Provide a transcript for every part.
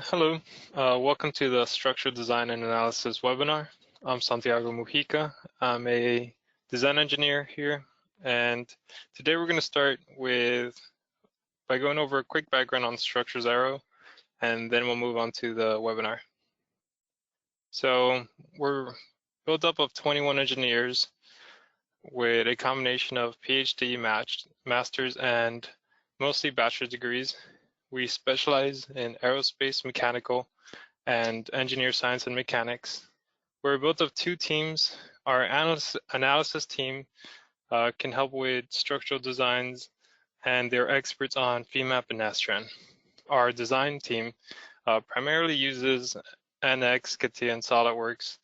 Hello, welcome to the Structural Design and Analysis webinar. I'm Santiago Mujica. I'm a design engineer here, and today we're going to start by going over a quick background on Structures.aero, and then we'll move on to the webinar. So we're built up of 21 engineers with a combination of PhD, master's, and mostly bachelor's degrees. We specialize in aerospace, mechanical, and engineer science and mechanics. We're built of two teams. Our analysis team can help with structural designs, and they're experts on Femap and Nastran. Our design team primarily uses NX CAD and SolidWorks,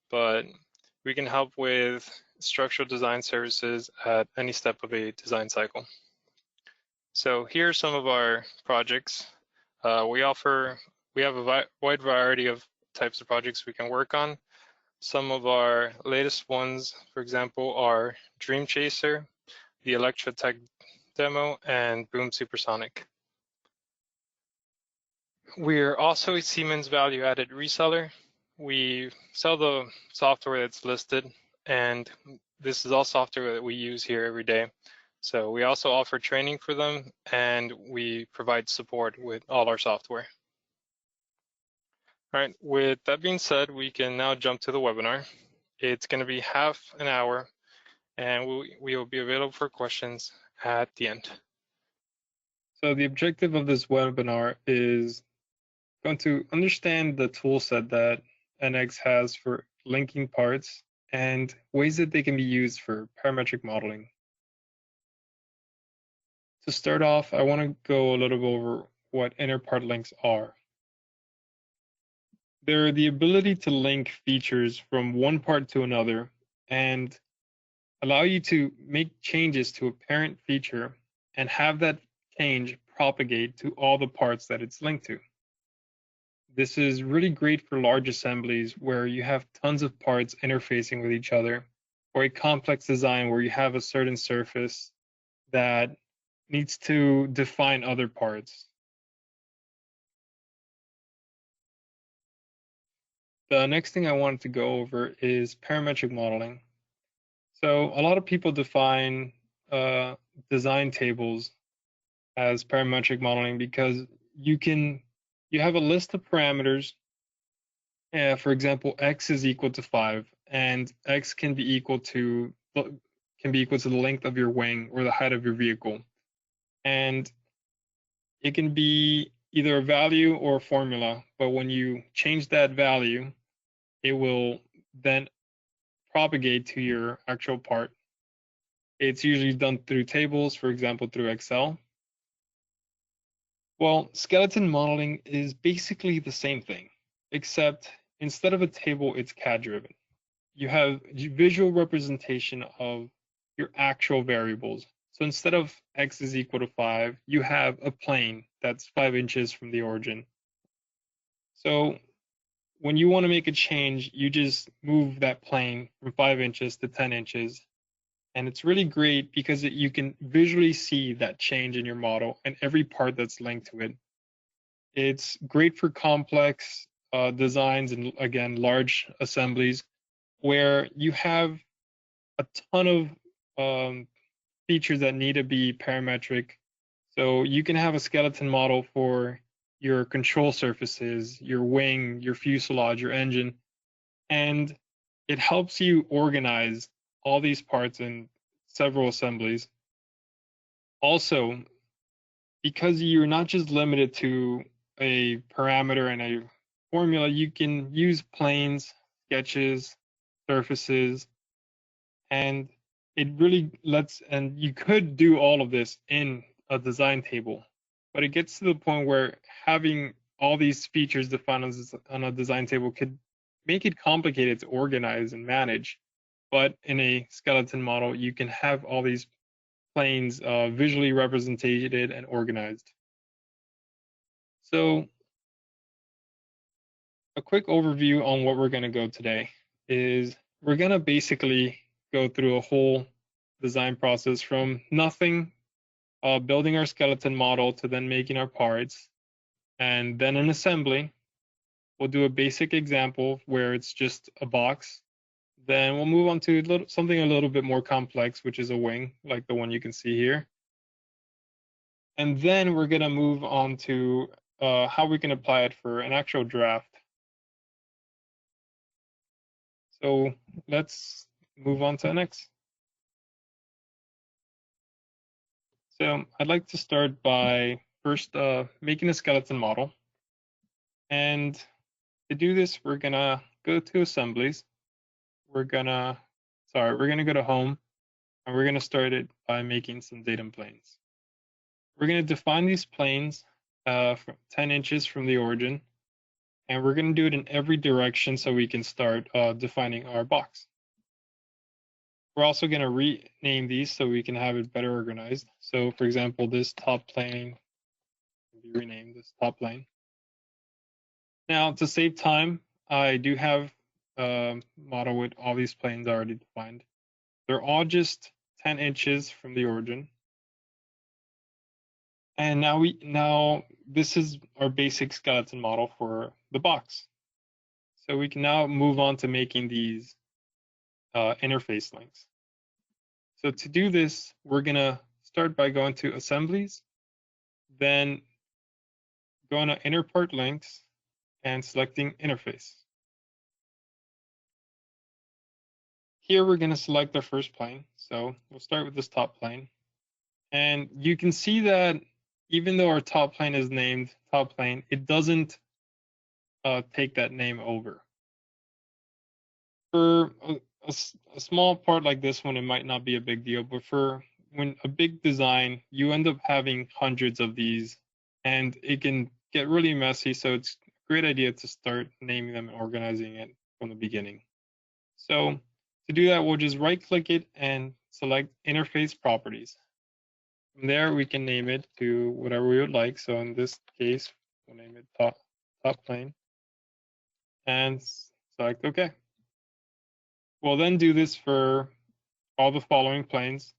but we can help with structural design services at any step of a design cycle. So here are some of our projects. We have a wide variety of types of projects we can work on. Some of our latest ones, for example, are Dream Chaser, the Electrotech demo, and Boom Supersonic. We're also a Siemens Value-Added Reseller. We sell the software that's listed, and this is all software that we use here every day. So we also offer training for them, and we provide support with all our software. All right, with that being said, we can now jump to the webinar. It's going to be half an hour, and we will be available for questions at the end. So the objective of this webinar is going to understand the tool set that NX has for linking parts and ways that they can be used for parametric modeling. To start off, I want to go a little bit over what Interpart links are. They're the ability to link features from one part to another and allow you to make changes to a parent feature and have that change propagate to all the parts that it's linked to. This is really great for large assemblies where you have tons of parts interfacing with each other, or a complex design where you have a certain surface that needs to define other parts. The next thing I wanted to go over is parametric modeling. So a lot of people define design tables as parametric modeling because you have a list of parameters. For example, x is equal to 5, and x can be equal to the length of your wing or the height of your vehicle. And it can be either a value or a formula, but when you change that value, it will then propagate to your actual part. It's usually done through tables, for example, through Excel. Well, skeleton modeling is basically the same thing, except instead of a table, it's CAD driven. You have visual representation of your actual variables. So instead of x is equal to 5, you have a plane that's 5 inches from the origin. So when you want to make a change, you just move that plane from 5 inches to 10 inches. And it's really great because you can visually see that change in your model and every part that's linked to it. It's great for complex designs and, again, large assemblies where you have a ton of features that need to be parametric. So you can have a skeleton model for your control surfaces, your wing, your fuselage, your engine, and it helps you organize all these parts in several assemblies. Also, because you're not just limited to a parameter and a formula, you can use planes, sketches, surfaces, and it really and you could do all of this in a design table, but it gets to the point where having all these features defined on a design table could make it complicated to organize and manage. But in a skeleton model, you can have all these planes visually represented and organized. So a quick overview on what we're going to go today is we're going to basically go through a whole design process from nothing, building our skeleton model, to then making our parts And then in assembly, we'll do a basic example where it's just a box. Then we'll move on to something a little bit more complex, which is a wing, like the one you can see here. And then we're gonna move on to how we can apply it for an actual draft. So let's move on to NX. So I'd like to start by first making a skeleton model. And to do this, we're gonna go to assemblies. We're gonna go to home, and we're gonna start it by making some datum planes. We're gonna define these planes from 10 inches from the origin, and we're gonna do it in every direction so we can start defining our box. We're also gonna rename these so we can have it better organized. So for example, this top plane can be renamed this top plane. Now to save time, I do have a model with all these planes already defined. They're all just 10 inches from the origin. And now this is our basic skeleton model for the box. So we can now move on to making these interface links. So to do this, we're gonna start by going to assemblies, then going to Interpart Links and selecting interface. Here we're gonna select our first plane. So we'll start with this top plane. And you can see that even though our top plane is named top plane, it doesn't take that name over. For a small part like this one, it might not be a big deal, but for when a big design, you end up having hundreds of these, and it can get really messy. So it's a great idea to start naming them and organizing it from the beginning. So to do that, we'll just right-click it and select Interface Properties. From there, we can name it to whatever we would like. So in this case, we'll name it top plane and select OK. We'll then do this for all the following planes.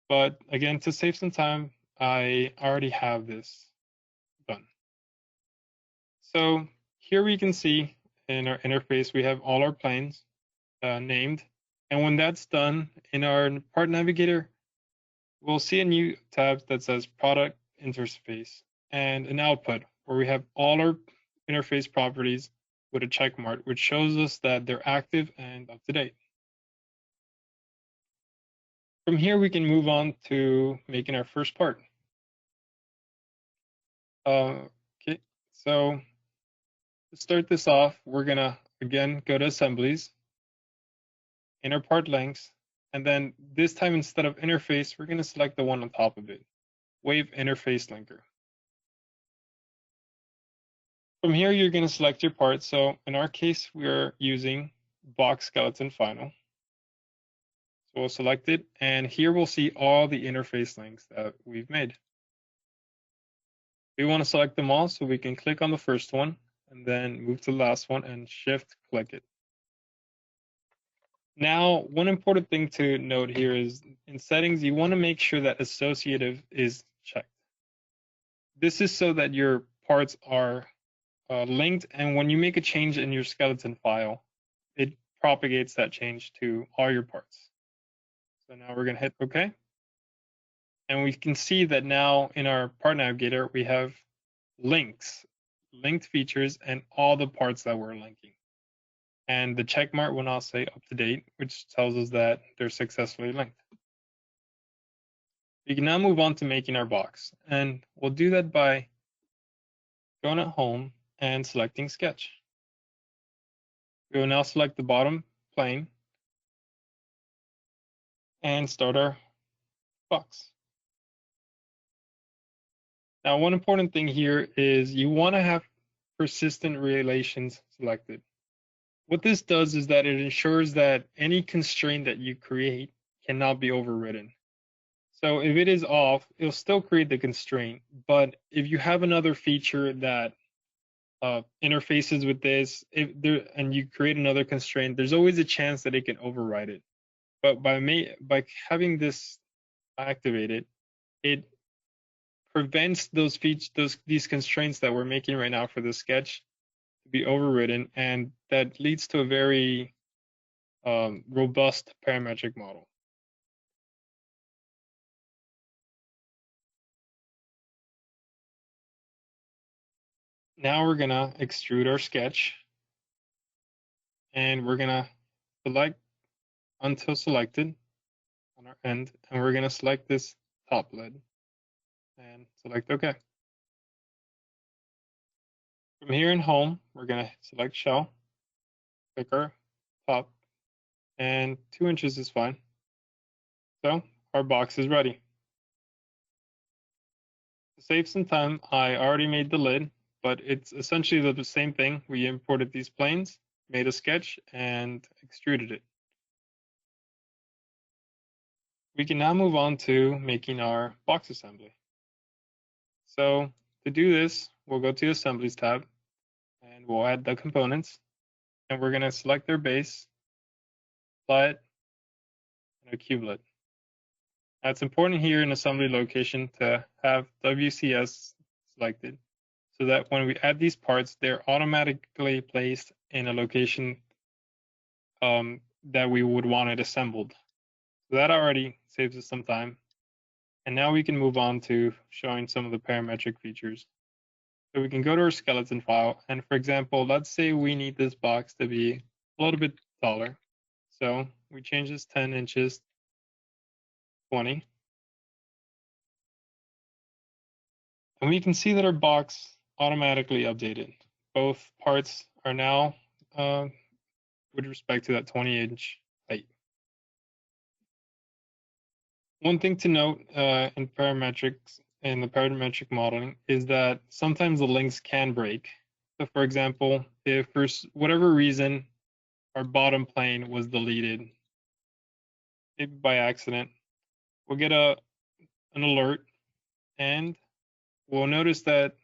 But again, to save some time, I already have this done. So here we can see in our interface, we have all our planes named. And when that's done, in our part navigator, we'll see a new tab that says Product Interface and an output where we have all our interface properties with a check mark, which shows us that they're active and up to date. From here, we can move on to making our first part. Okay, so to start this off, we're gonna again go to assemblies, Interpart Links, and then this time instead of interface, we're gonna select the one on top of it, Wave Interface Linker. From here, you're gonna select your part. So in our case, we're using box skeleton final. So we'll select it, and here we'll see all the interface links that we've made. We want to select them all, so we can click on the first one and then move to the last one and shift click it. Now, one important thing to note here is in settings, you want to make sure that associative is checked. This is so that your parts are linked, and when you make a change in your skeleton file, it propagates that change to all your parts. So now we're going to hit OK. And we can see that now in our part navigator, we have links, linked features, and all the parts that we're linking. And the check mark will now say up to date, which tells us that they're successfully linked. We can now move on to making our box. And we'll do that by going at home and selecting sketch. We will now select the bottom plane and start our box. Now, one important thing here is you want to have persistent relations selected. What this does is that it ensures that any constraint that you create cannot be overridden. So if it is off, it'll still create the constraint. But if you have another feature that interfaces with this, and you create another constraint, there's always a chance that it can override it. But by having this activated, it prevents these constraints that we're making right now for the sketch to be overridden, and that leads to a very robust parametric model. Now we're gonna extrude our sketch, and we're gonna select until selected on our end, and we're gonna select this top lid and select OK. From here in Home, we're gonna select Shell, pick our top, and 2 inches is fine. So our box is ready. To save some time, I already made the lid, but it's essentially the same thing. We imported these planes, made a sketch, and extruded it. We can now move on to making our box assembly. So to do this, we'll go to the Assemblies tab, and we'll add the components, and we're going to select their base, flat, and a cubelet. Now it's important here in assembly location to have WCS selected, so that when we add these parts, they're automatically placed in a location that we would want it assembled. So that already saves us some time. And now we can move on to showing some of the parametric features. So we can go to our skeleton file, and for example, let's say we need this box to be a little bit taller. So we change this 10 inches, 20. And we can see that our box automatically updated. Both parts are now with respect to that 20-inch height. One thing to note in parametrics, in the parametric modeling, is that sometimes the links can break. So for example, if for whatever reason our bottom plane was deleted, maybe by accident, we'll get an alert, and we'll notice that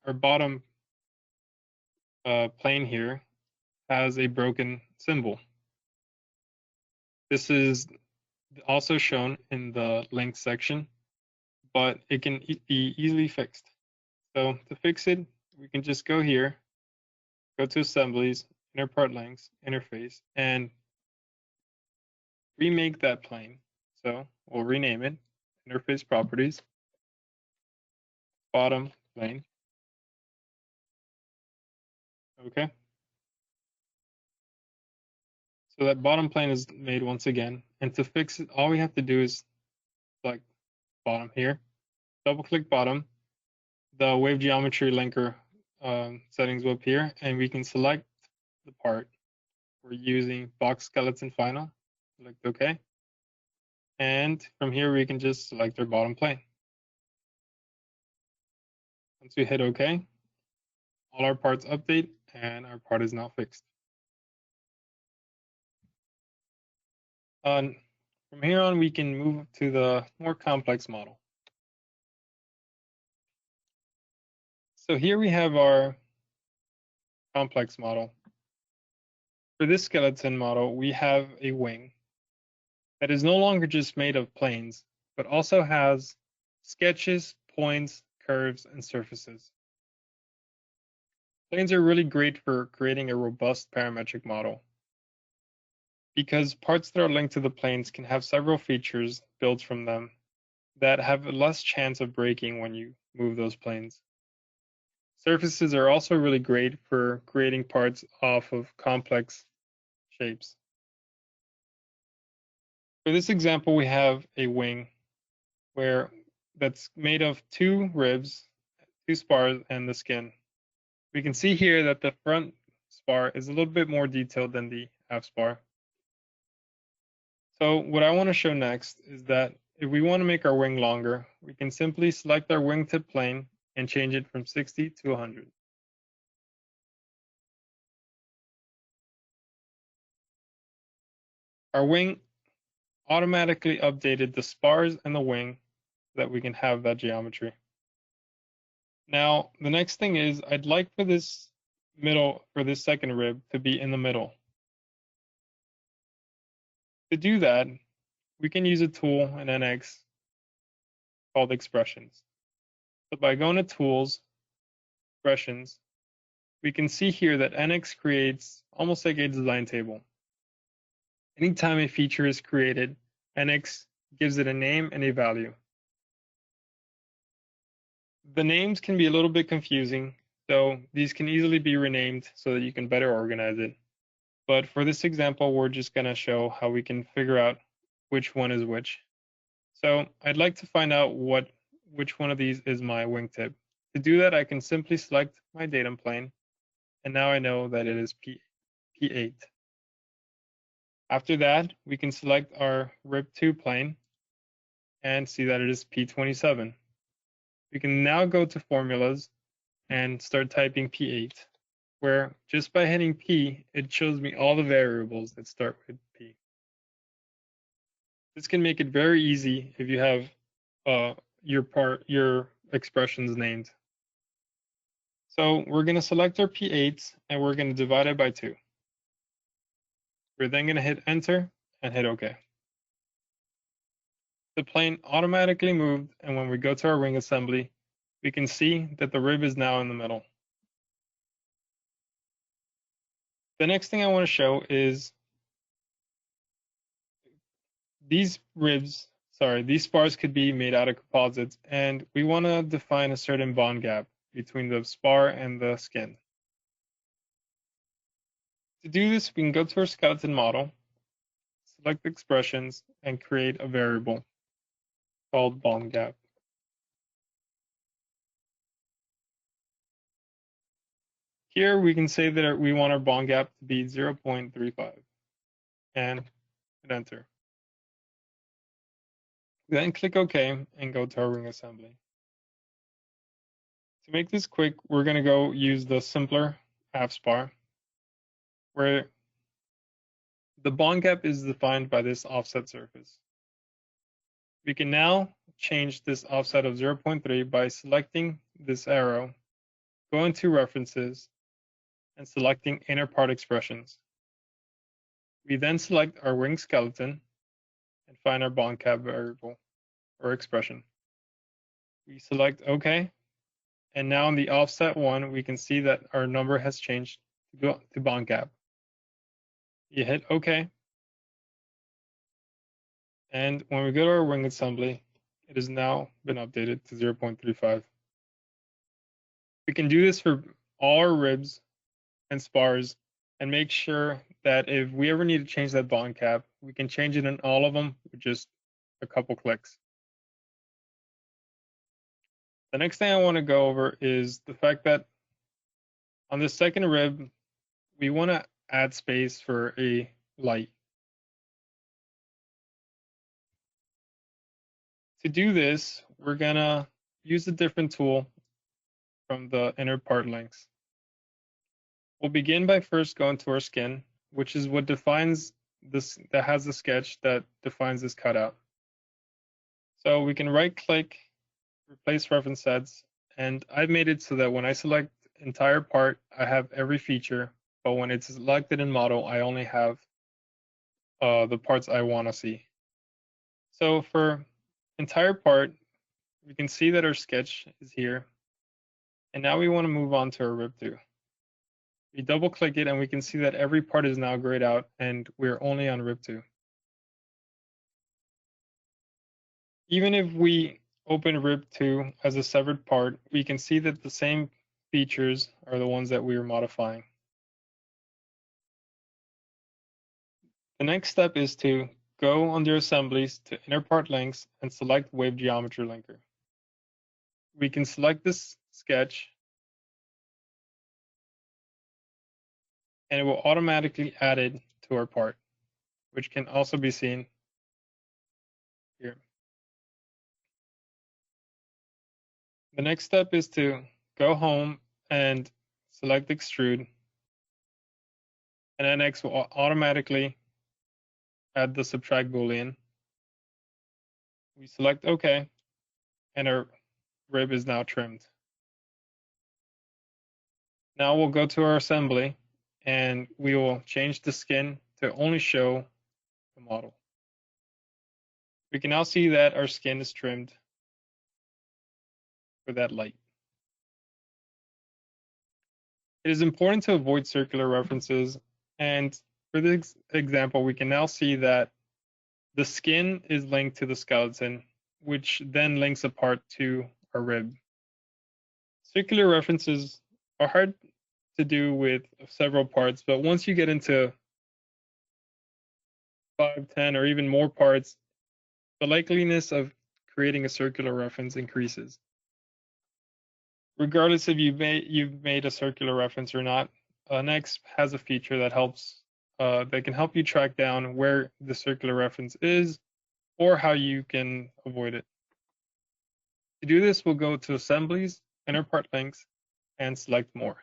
our bottom plane here has a broken symbol. This is also shown in the link section, but it can be easily fixed. So to fix it, we can just go here, go to Assemblies, Interpart Links, Interface, and remake that plane. So we'll rename it, Interface Properties, Bottom Plane. Okay. So that bottom plane is made once again. And to fix it, all we have to do is select bottom here, double click bottom, the wave geometry linker settings will appear, and we can select the part. We're using box skeleton final, select OK. And from here, we can just select our bottom plane. Once we hit OK, all our parts update, and our part is now fixed. From here on, we can move to the more complex model. So here we have our complex model. For this skeleton model, we have a wing that is no longer just made of planes, but also has sketches, points, curves, and surfaces. Planes are really great for creating a robust parametric model, because parts that are linked to the planes can have several features built from them that have less chance of breaking when you move those planes. Surfaces are also really great for creating parts off of complex shapes. For this example, we have a wing that's made of 2 ribs, 2 spars, and the skin. We can see here that the front spar is a little bit more detailed than the aft spar. So what I want to show next is that if we want to make our wing longer, we can simply select our wingtip plane and change it from 60 to 100. Our wing automatically updated the spars and the wing so that we can have that geometry. Now, the next thing is I'd like for this second rib to be in the middle. To do that, we can use a tool in NX called Expressions. So by going to Tools, Expressions, we can see here that NX creates almost like a design table. Anytime a feature is created, NX gives it a name and a value. The names can be a little bit confusing, so these can easily be renamed so that you can better organize it. But for this example, we're just going to show how we can figure out which one is which. So I'd like to find out which one of these is my wingtip. To do that, I can simply select my datum plane, and now I know that it is P8. After that, we can select our RIP2 plane and see that it is P27. We can now go to formulas and start typing P8, where just by hitting P, it shows me all the variables that start with P. This can make it very easy if you have your expressions named. So we're going to select our P8 and we're going to divide it by 2. We're then going to hit enter and hit OK. The plane automatically moved, and when we go to our wing assembly, we can see that the rib is now in the middle. The next thing I want to show is these spars could be made out of composites, and we want to define a certain bond gap between the spar and the skin. To do this, we can go to our skeleton model, select expressions, and create a variable called bond gap. Here we can say that we want our bond gap to be 0.35 and hit enter. Then click OK and go to our wing assembly. To make this quick, we're going to go use the simpler half spar, where the bond gap is defined by this offset surface. We can now change this offset of 0.3 by selecting this arrow, going to References, and selecting Interpart Expressions. We then select our wing skeleton and find our bond gap variable or expression. We select OK, and now in the offset 1, we can see that our number has changed to bond gap. You hit OK, and when we go to our wing assembly, it has now been updated to 0.35. We can do this for all our ribs and spars and make sure that if we ever need to change that bond gap, we can change it in all of them with just a couple clicks. The next thing I want to go over is the fact that on the second rib, we want to add space for a light. To do this, we're going to use a different tool from the Interpart links. We'll begin by first going to our skin, which is what defines this, that has the sketch that defines this cutout. So we can right click, replace reference sets, and I've made it so that when I select entire part, I have every feature, but when it's selected in model, I only have the parts I want to see. So for entire part, we can see that our sketch is here, and now we want to move on to our rib 2. We double click it and we can see that every part is now grayed out and we're only on rib 2. Even if we open rib 2 as a severed part, we can see that the same features are the ones that we are modifying. The next step is to go under Assemblies to Interpart Links and select Wave Geometry Linker. We can select this sketch and it will automatically add it to our part, which can also be seen here. The next step is to go home and select Extrude, and NX will automatically add the subtract boolean. We select OK, and our rib is now trimmed. Now we'll go to our assembly, and we will change the skin to only show the model. We can now see that our skin is trimmed. for that light. It is important to avoid circular references, and for this example, we can now see that the skin is linked to the skeleton, which then links apart to our rib. Circular references are hard to do with several parts, but once you get into 5, 10, or even more parts, the likeliness of creating a circular reference increases. Regardless if you've made a circular reference or not, NX has a feature that can help you track down where the circular reference is or how you can avoid it. To do this, we'll go to Assemblies, Interpart Links, and select More.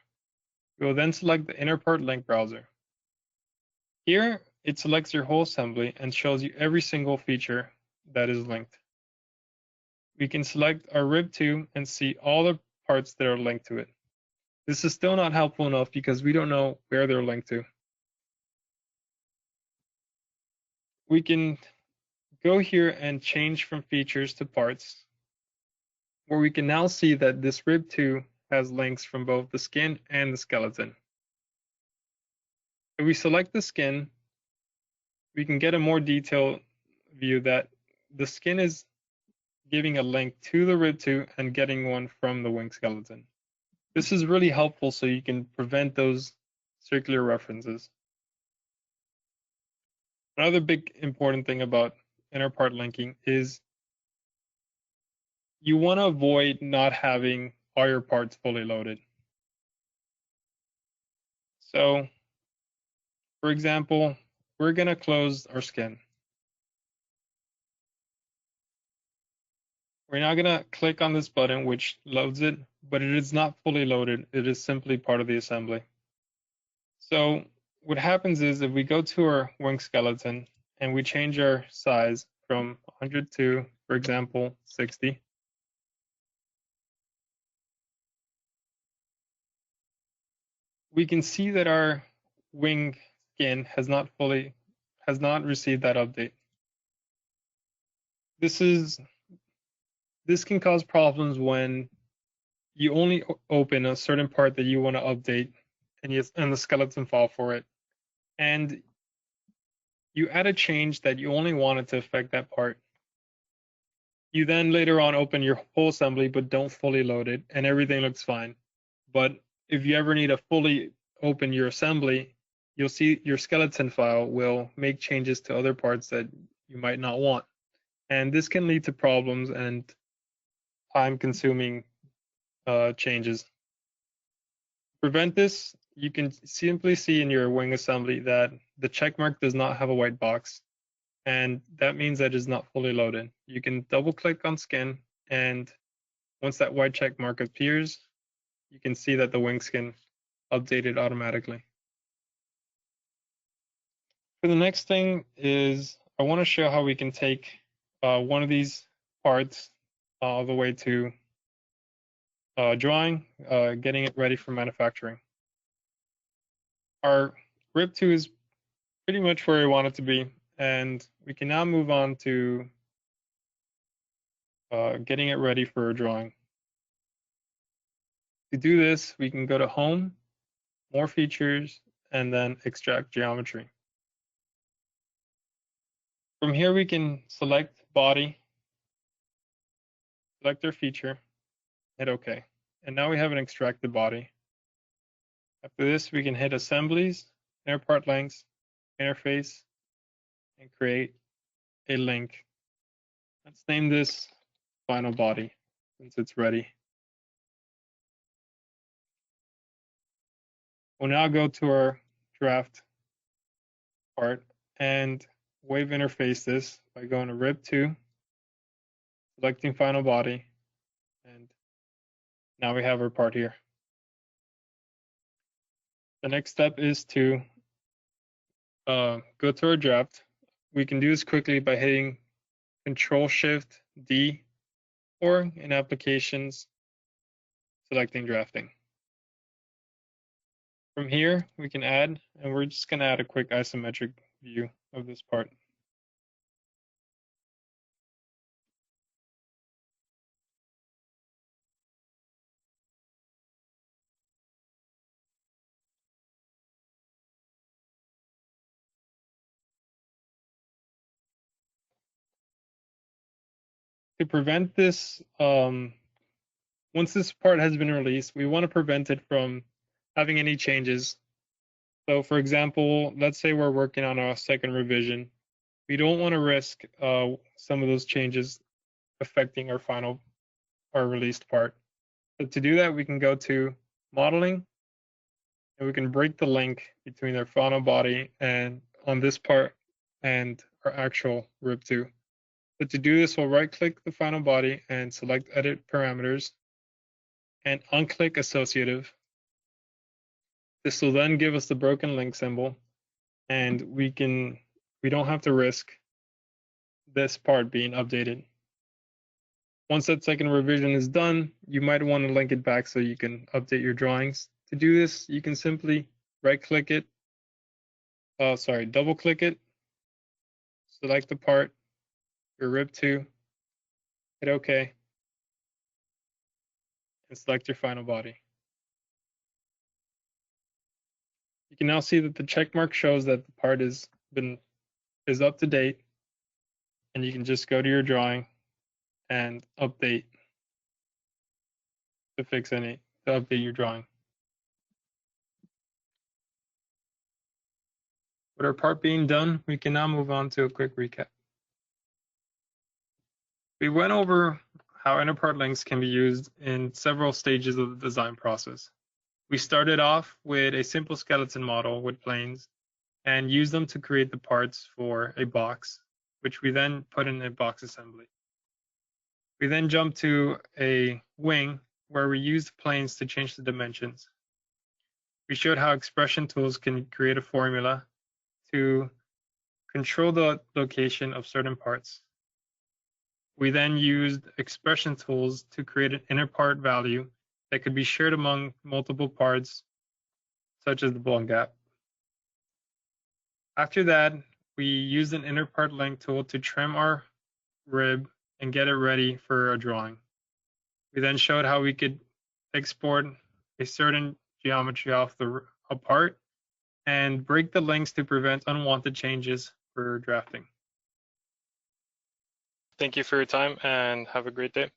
We will then select the Interpart Link browser. Here, it selects your whole assembly and shows you every single feature that is linked. We can select our rib 2 and see all the parts that are linked to it. This is still not helpful enough because we don't know where they're linked to. We can go here and change from features to parts, where we can now see that this rib 2 has links from both the skin and the skeleton. If we select the skin, we can get a more detailed view that the skin is giving a link to the rib 2 and getting one from the wing skeleton. This is really helpful so you can prevent those circular references. Another big important thing about interpart linking is you want to avoid not having all your parts fully loaded. So, for example, we're going to close our skin. We're now going to click on this button, which loads it, but it is not fully loaded. It is simply part of the assembly. So what happens is if we go to our wing skeleton and we change our size from 100 to, for example, 60, we can see that our wing skin has not received that update. This can cause problems when you only open a certain part that you want to update and the skeleton file for it. And you add a change that you only wanted to affect that part. You then later on open your whole assembly but don't fully load it and everything looks fine. But if you ever need to fully open your assembly, you'll see your skeleton file will make changes to other parts that you might not want. And this can lead to problems and time-consuming changes. To prevent this, you can simply see in your wing assembly that the check mark does not have a white box, and that means that it is not fully loaded. You can double-click on skin, and once that white check mark appears, you can see that the wing skin updated automatically. For the next thing is I want to show how we can take one of these parts all the way to drawing, getting it ready for manufacturing. Our rib 2 is pretty much where we want it to be, and we can now move on to getting it ready for a drawing. To do this, we can go to Home, More Features, and then Extract Geometry. From here, we can select Body, select our feature, hit OK. And now we have an extracted body. After this, we can hit Assemblies, Interpart Links, Interface, and create a link. Let's name this Final Body since it's ready. We'll now go to our draft part and wave interface this by going to Rib 2, selecting Final Body, and now we have our part here. The next step is to go to our draft. We can do this quickly by hitting Control-Shift-D, or in Applications, selecting Drafting. From here, we can add, and we're just going to add a quick isometric view of this part. to prevent this, once this part has been released, we want to prevent it from having any changes. So for example, let's say we're working on our second revision. We don't want to risk some of those changes affecting our released part. So to do that, we can go to modeling, and we can break the link between our final body and on this part and our actual rib2. But to do this, we'll right-click the final body and select Edit Parameters and unclick Associative. This will then give us the broken link symbol, and we don't have to risk this part being updated. Once that second revision is done, you might want to link it back so you can update your drawings. To do this, you can simply right-click it, double-click it, select the part, your rib2, hit OK, and select your final body. You can now see that the check mark shows that the part is up to date, and you can just go to your drawing and update to update your drawing. With our part being done, we can now move on to a quick recap. We went over how Interpart links can be used in several stages of the design process. We started off with a simple skeleton model with planes and used them to create the parts for a box, which we then put in a box assembly. We then jumped to a wing where we used planes to change the dimensions. We showed how expression tools can create a formula to control the location of certain parts. We then used expression tools to create an Interpart value that could be shared among multiple parts, such as the blown gap. After that, we used an Interpart Link tool to trim our rib and get it ready for a drawing. We then showed how we could export a certain geometry off a part and break the links to prevent unwanted changes for drafting. Thank you for your time and have a great day.